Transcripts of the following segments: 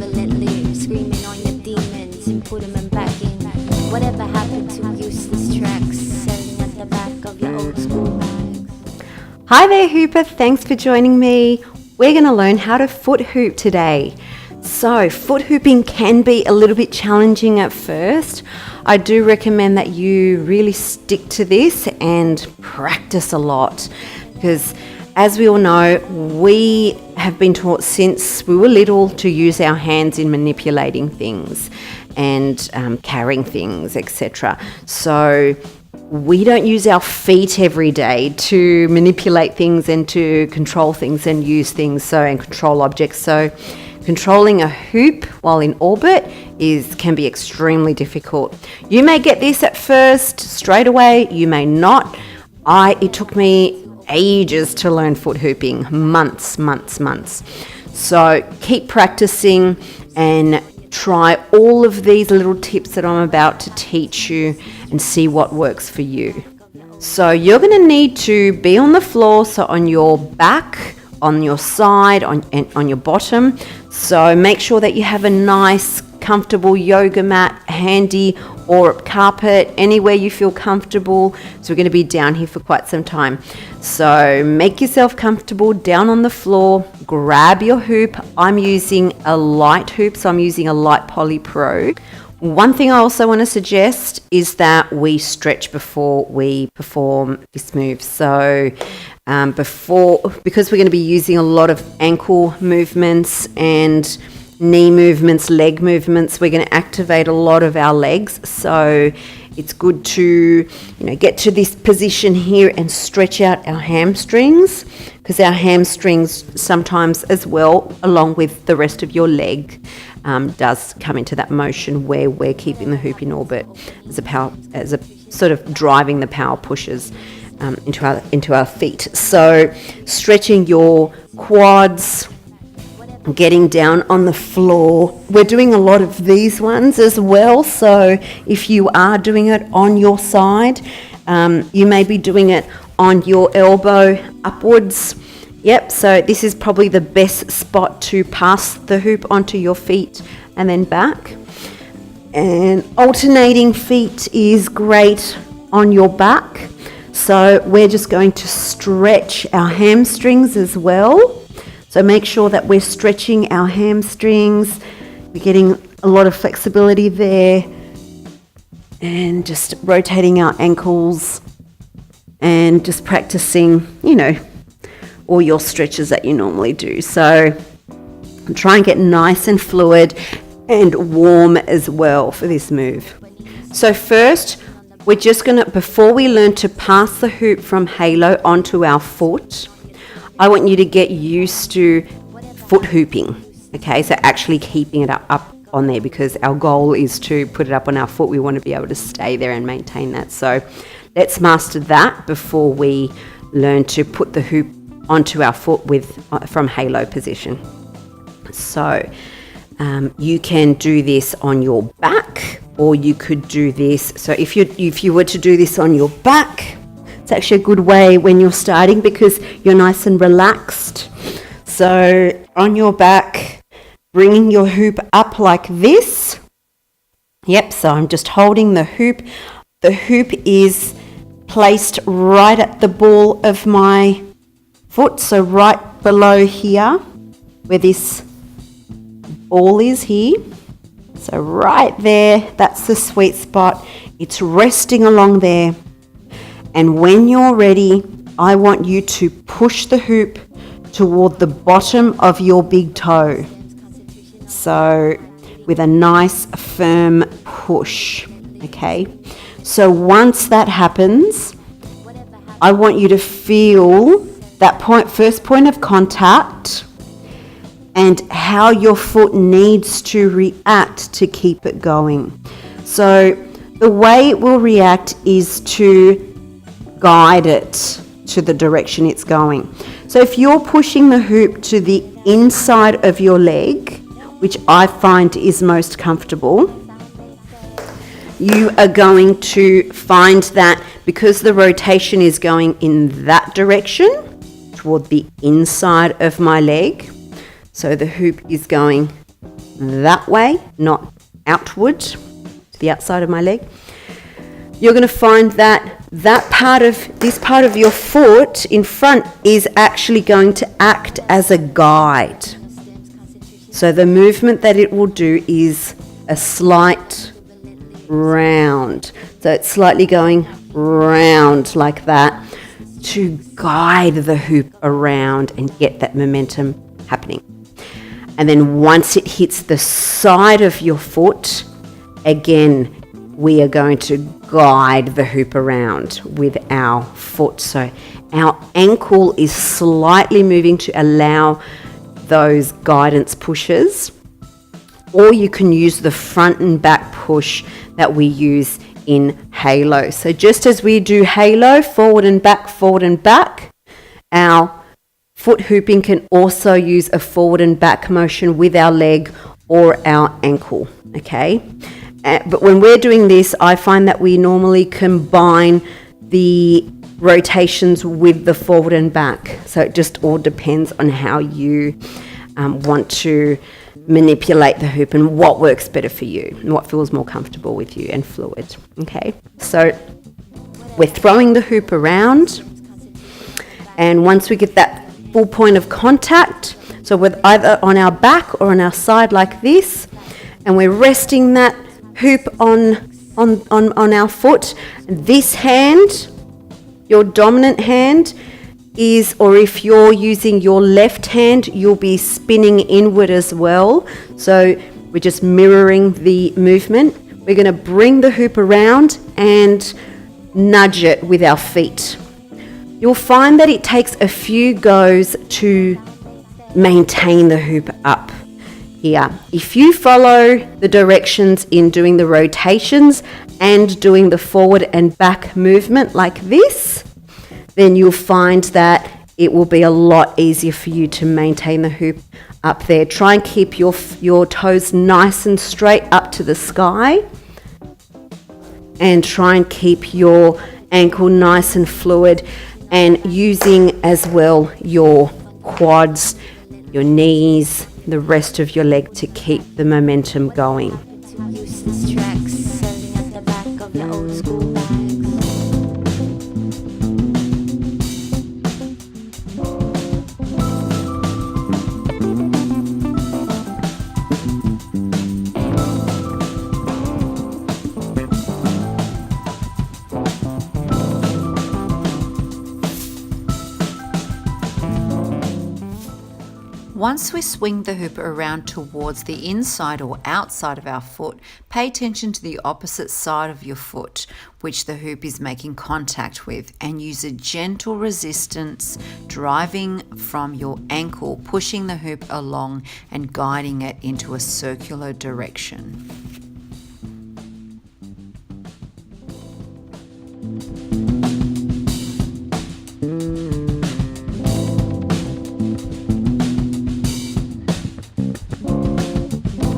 malevolently, screaming on your demons and put them back in. Whatever happened to useless tracks selling at the back of your old school bags? Hi there, Hooper. Thanks for joining me. We're going to learn how to foot hoop today. So, foot hooping can be a little bit challenging at first. I do recommend that you really stick to this and practice a lot, because as we all know, we have been taught since we were little to use our hands in manipulating things and carrying things, etc. So we don't use our feet every day to manipulate things and to control things and use things, and control objects. So controlling a hoop while in orbit can be extremely difficult. You may get this at first straight away, you may not. It took me ages to learn foot hooping, months. So keep practicing and try all of these little tips that I'm about to teach you and see what works for you. So you're going to need to be on the floor, so on your back, on your side, and on your bottom. So make sure that you have a nice comfortable yoga mat handy, or a carpet, anywhere you feel comfortable. So we're going to be down here for quite some time. So make yourself comfortable down on the floor, grab your hoop. I'm using a light hoop, so I'm using a Light Poly Pro. One thing I also want to suggest is that we stretch before we perform this move. So because we're going to be using a lot of ankle movements and knee movements, leg movements, we're going to activate a lot of our legs. So it's good to get to this position here and stretch out our hamstrings, because our hamstrings sometimes as well, along with the rest of your leg, does come into that motion where we're keeping the hoop in orbit as a sort of driving the power pushes into our feet. So stretching your quads, getting down on the floor. We're doing a lot of these ones as well. So if you are doing it on your side, you may be doing it on your elbow upwards. Yep, so this is probably the best spot to pass the hoop onto your feet and then back. And alternating feet is great on your back. So we're just going to stretch our hamstrings as well. So make sure that we're stretching our hamstrings. We're getting a lot of flexibility there. And just rotating our ankles. And just practicing, all your stretches that you normally do. So try and get nice and fluid and warm as well for this move. So first, we're just going to, before we learn to pass the hoop from halo onto our foot, I want you to get used to foot hooping, okay? So actually keeping it up on there, because our goal is to put it up on our foot. We want to be able to stay there and maintain that. So let's master that before we learn to put the hoop onto our foot from halo position. So you can do this on your back, or you could do this. So if you were to do this on your back, it's actually a good way when you're starting, because you're nice and relaxed. So on your back, bringing your hoop up like this. Yep, so I'm just holding the hoop. The hoop is placed right at the ball of my foot, so right below here where this ball is here. So right there, that's the sweet spot. It's resting along there. And when you're ready, I want you to push the hoop toward the bottom of your big toe. So with a nice firm push, okay? So once that happens, I want you to feel that first point of contact and how your foot needs to react to keep it going. So the way it will react is to guide it to the direction it's going. So if you're pushing the hoop to the inside of your leg, which I find is most comfortable, you are going to find that because the rotation is going in that direction toward the inside of my leg, so the hoop is going that way, not outward to the outside of my leg, you're going to find that this part of your foot in front is actually going to act as a guide. So the movement that it will do is a slight round. So it's slightly going round like that to guide the hoop around and get that momentum happening. And then once it hits the side of your foot, again, we are going to guide the hoop around with our foot. So our ankle is slightly moving to allow those guidance pushes, or you can use the front and back push that we use in Halo. So just as we do Halo, forward and back, our foot hooping can also use a forward and back motion with our leg or our ankle, okay? But when we're doing this, I find that we normally combine the rotations with the forward and back. So it just all depends on how you want to manipulate the hoop and what works better for you and what feels more comfortable with you and fluid. Okay, so we're throwing the hoop around, and once we get that full point of contact, so with either on our back or on our side like this, and we're resting that hoop on our foot, this hand, your dominant hand, is, or if you're using your left hand, you'll be spinning inward as well. So we're just mirroring the movement. We're going to bring the hoop around and nudge it with our feet. You'll find that it takes a few goes to maintain the hoop up here. If you follow the directions in doing the rotations and doing the forward and back movement like this, then you'll find that it will be a lot easier for you to maintain the hoop up there. Try and keep your toes nice and straight up to the sky, and try and keep your ankle nice and fluid, and using as well your quads, your knees, the rest of your leg to keep the momentum going. Useless tracks selling at the back of your old school bags. Once we swing the hoop around towards the inside or outside of our foot, pay attention to the opposite side of your foot, which the hoop is making contact with, and use a gentle resistance driving from your ankle, pushing the hoop along and guiding it into a circular direction.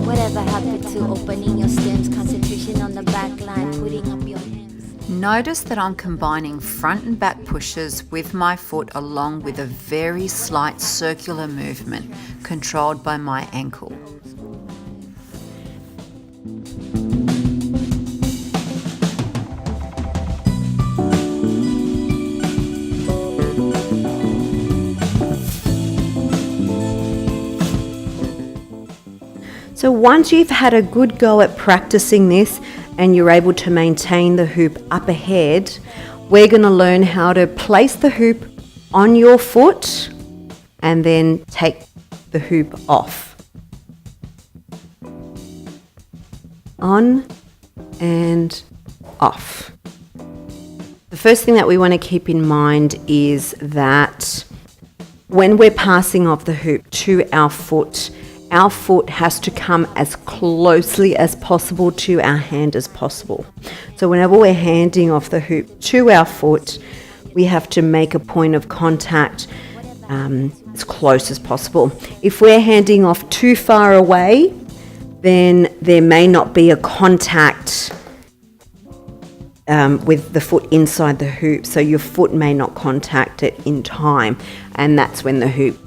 Whatever happened to opening your stems, concentration on the back line, putting up your hands? Notice that I'm combining front and back pushes with my foot along with a very slight circular movement controlled by my ankle. So once you've had a good go at practicing this and you're able to maintain the hoop up ahead, we're going to learn how to place the hoop on your foot and then take the hoop off. On and off. The first thing that we want to keep in mind is that when we're passing off the hoop to our foot has to come as closely as possible to our hand as possible. So whenever we're handing off the hoop to our foot, we have to make a point of contact as close as possible. If we're handing off too far away, then there may not be a contact with the foot inside the hoop, so your foot may not contact it in time, and that's when the hoop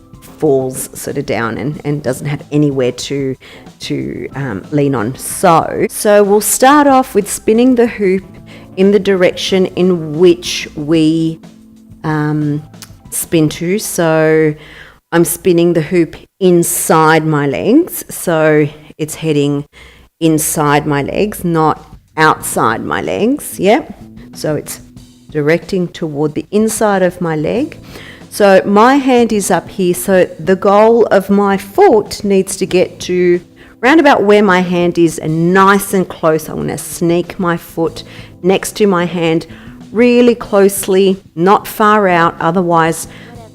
falls sort of down and doesn't have anywhere to lean on. So we'll start off with spinning the hoop in the direction in which we spin to. So I'm spinning the hoop inside my legs, so it's heading inside my legs, not outside my legs. Yep. So it's directing toward the inside of my leg. So my hand is up here, so the goal of my foot needs to get to round about where my hand is and nice and close. I want to sneak my foot next to my hand really closely, not far out, otherwise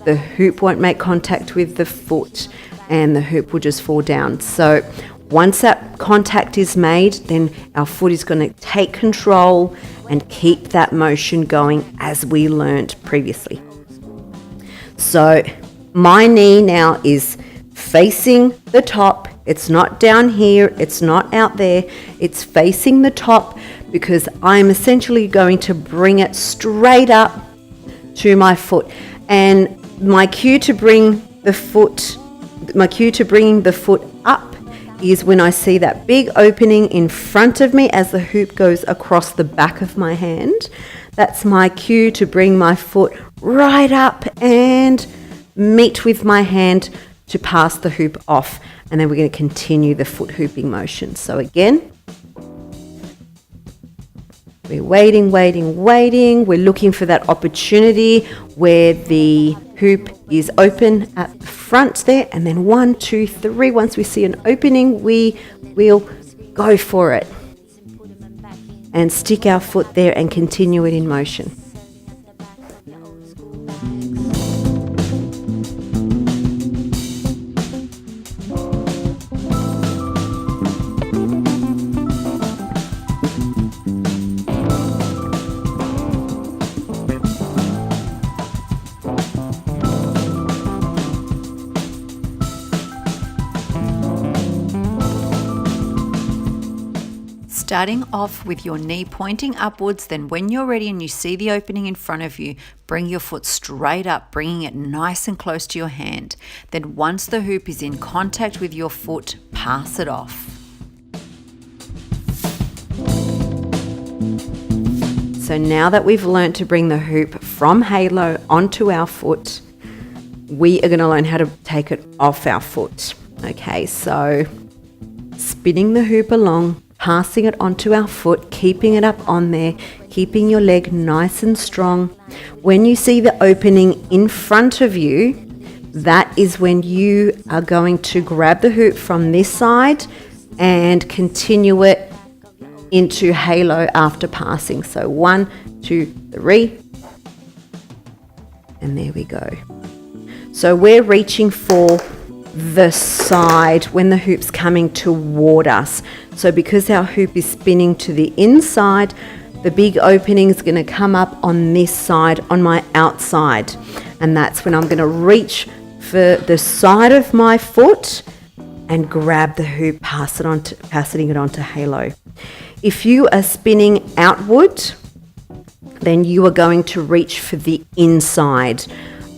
the hoop won't make contact with the foot and the hoop will just fall down. So once that contact is made, then our foot is going to take control and keep that motion going as we learnt previously. So my knee now is facing the top. It's not down here, it's not out there, it's facing the top because I'm essentially going to bring it straight up to my foot. And my cue to bringing the foot up is when I see that big opening in front of me as the hoop goes across the back of my hand. That's my cue to bring my foot right up and meet with my hand to pass the hoop off. And then we're going to continue the foot hooping motion. So again, we're waiting. We're looking for that opportunity where the hoop is open at the front there. And then 1, 2, 3, once we see an opening, we will go for it and stick our foot there and continue it in motion. Starting off with your knee pointing upwards, then when you're ready and you see the opening in front of you, bring your foot straight up, bringing it nice and close to your hand. Then once the hoop is in contact with your foot, pass it off. So now that we've learned to bring the hoop from halo onto our foot, we are going to learn how to take it off our foot. Okay, so spinning the hoop along, passing it onto our foot, keeping it up on there, keeping your leg nice and strong. When you see the opening in front of you, that is when you are going to grab the hoop from this side and continue it into halo after passing. So 1, 2, 3, and there we go. So we're reaching for the side when the hoop's coming toward us. So because our hoop is spinning to the inside, the big opening is going to come up on this side, on my outside. And that's when I'm going to reach for the side of my foot and grab the hoop, passing it onto halo. If you are spinning outward, then you are going to reach for the inside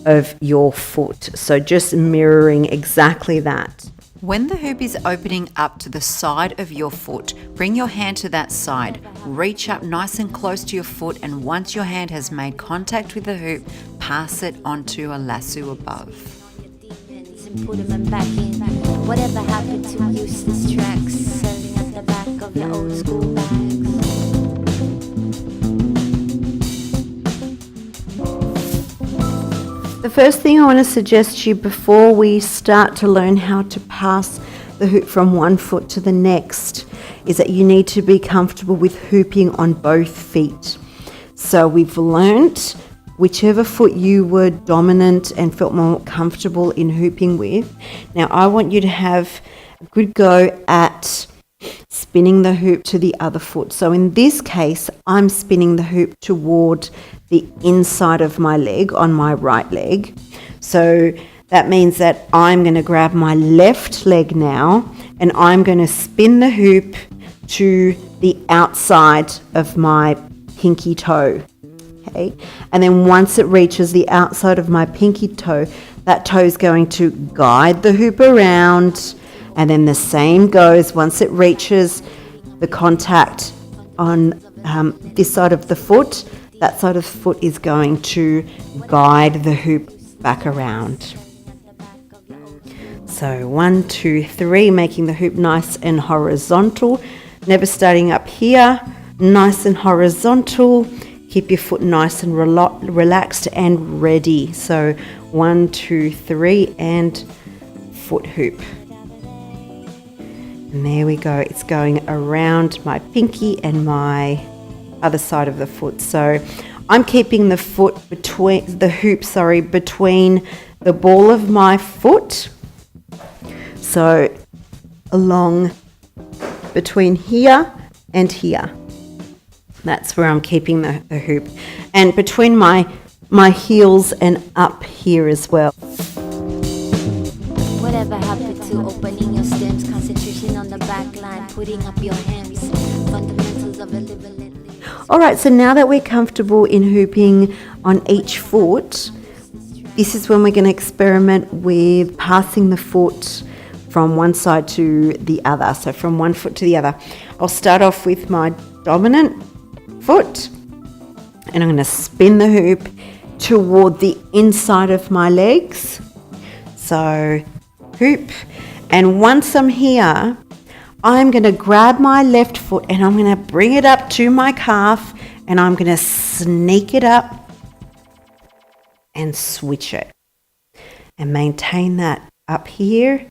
of your foot. So just mirroring exactly that. When the hoop is opening up to the side of your foot, bring your hand to that side, reach up nice and close to your foot, and once your hand has made contact with the hoop, pass it onto a lasso above. Put them back in. Whatever happened to useless tracks selling at the back of your old school bags? The first thing I want to suggest to you before we start to learn how to pass the hoop from one foot to the next is that you need to be comfortable with hooping on both feet. So we've learnt whichever foot you were dominant and felt more comfortable in hooping with. Now I want you to have a good go at spinning the hoop to the other foot. So in this case, I'm spinning the hoop toward the inside of my leg on my right leg. So that means that I'm going to grab my left leg now and I'm going to spin the hoop to the outside of my pinky toe. Okay? And then once it reaches the outside of my pinky toe, that toe is going to guide the hoop around, and then the same goes once it reaches the contact on this side of the foot. That side of the foot is going to guide the hoop back around. So 1, 2, 3, making the hoop nice and horizontal. Never starting up here, nice and horizontal. Keep your foot nice and relaxed and ready. So 1, 2, 3, and foot hoop. And there we go. It's going around my pinky and my other side of the foot. So I'm keeping the foot between the ball of my foot. So along between here and here. That's where I'm keeping the hoop. And between my heels and up here as well. Whatever happened to opening your stems, concentration on the back line, putting up your hands, fundamentals of a living. All right, so now that we're comfortable in hooping on each foot, this is when we're going to experiment with passing the foot from one side to the other. So from one foot to the other. I'll start off with my dominant foot, and I'm going to spin the hoop toward the inside of my legs. So hoop, and once I'm here, I'm going to grab my left foot and I'm going to bring it up to my calf, and I'm going to sneak it up and switch it and maintain that up here.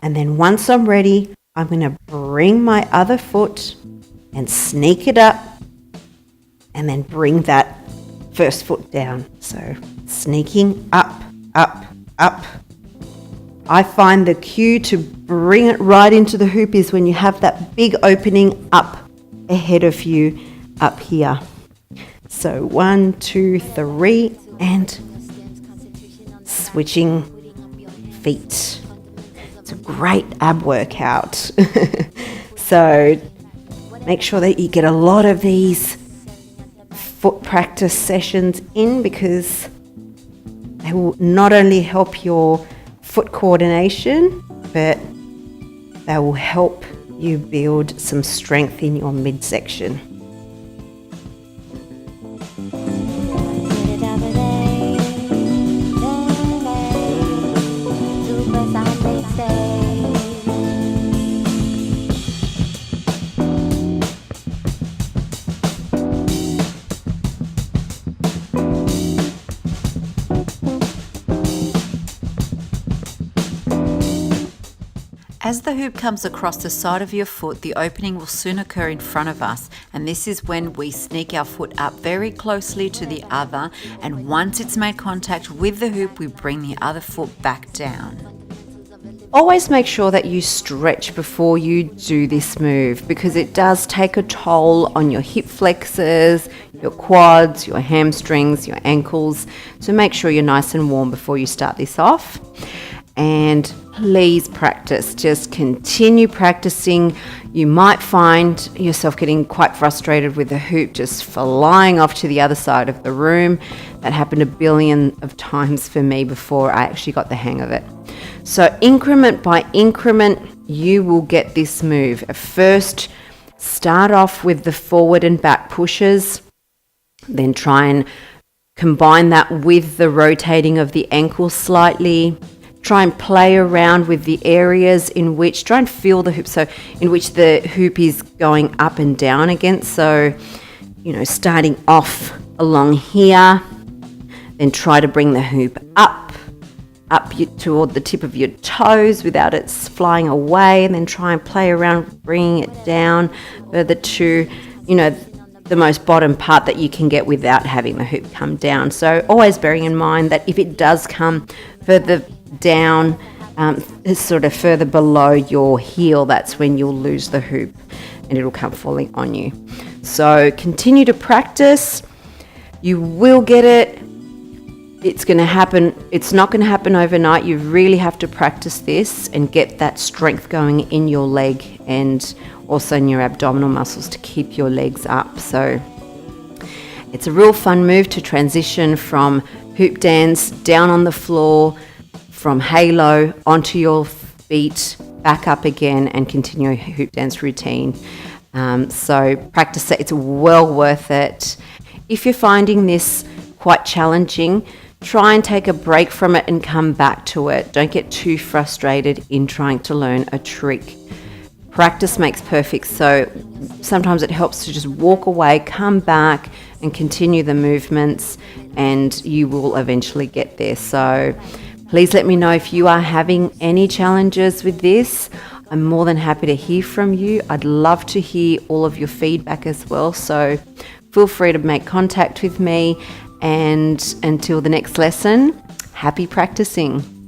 And then once I'm ready, I'm going to bring my other foot and sneak it up and then bring that first foot down. So sneaking up, up, up. I find the cue to bring it right into the hoop is when you have that big opening up ahead of you up here. So 1, 2, 3, and switching feet. It's a great ab workout. So make sure that you get a lot of these foot practice sessions in, because they will not only help your foot coordination, but they will help you build some strength in your midsection. As the hoop comes across the side of your foot, the opening will soon occur in front of us, and this is when we sneak our foot up very closely to the other, and once it's made contact with the hoop, we bring the other foot back down. Always make sure that you stretch before you do this move, because it does take a toll on your hip flexors, your quads, your hamstrings, your ankles. So make sure you're nice and warm before you start this off. And please practice. Just continue practicing. You might find yourself getting quite frustrated with the hoop just flying off to the other side of the room. That happened a billion of times for me before I actually got the hang of it. So increment by increment, you will get this move. At first, start off with the forward and back pushes, then try and combine that with the rotating of the ankle slightly. Try and play around with the areas in which, try and feel the hoop, so in which the hoop is going up and down against. So, starting off along here, then try to bring the hoop up toward the tip of your toes without it flying away, and then try and play around bringing it down further to, the most bottom part that you can get without having the hoop come down. So always bearing in mind that if it does come further down, sort of further below your heel, that's when you'll lose the hoop and it'll come falling on you. So continue to practice. You will get it. It's going to happen. It's not going to happen overnight. You really have to practice this and get that strength going in your leg and also in your abdominal muscles to keep your legs up. So it's a real fun move to transition from hoop dance down on the floor from halo onto your feet, back up again, and continue a hoop dance routine. So practice it. It's well worth it. If you're finding this quite challenging, try and take a break from it and come back to it. Don't get too frustrated in trying to learn a trick. Practice makes perfect, so sometimes it helps to just walk away, come back and continue the movements, and you will eventually get there. So please let me know if you are having any challenges with this. I'm more than happy to hear from you. I'd love to hear all of your feedback as well, so feel free to make contact with me. And until the next lesson, happy practicing.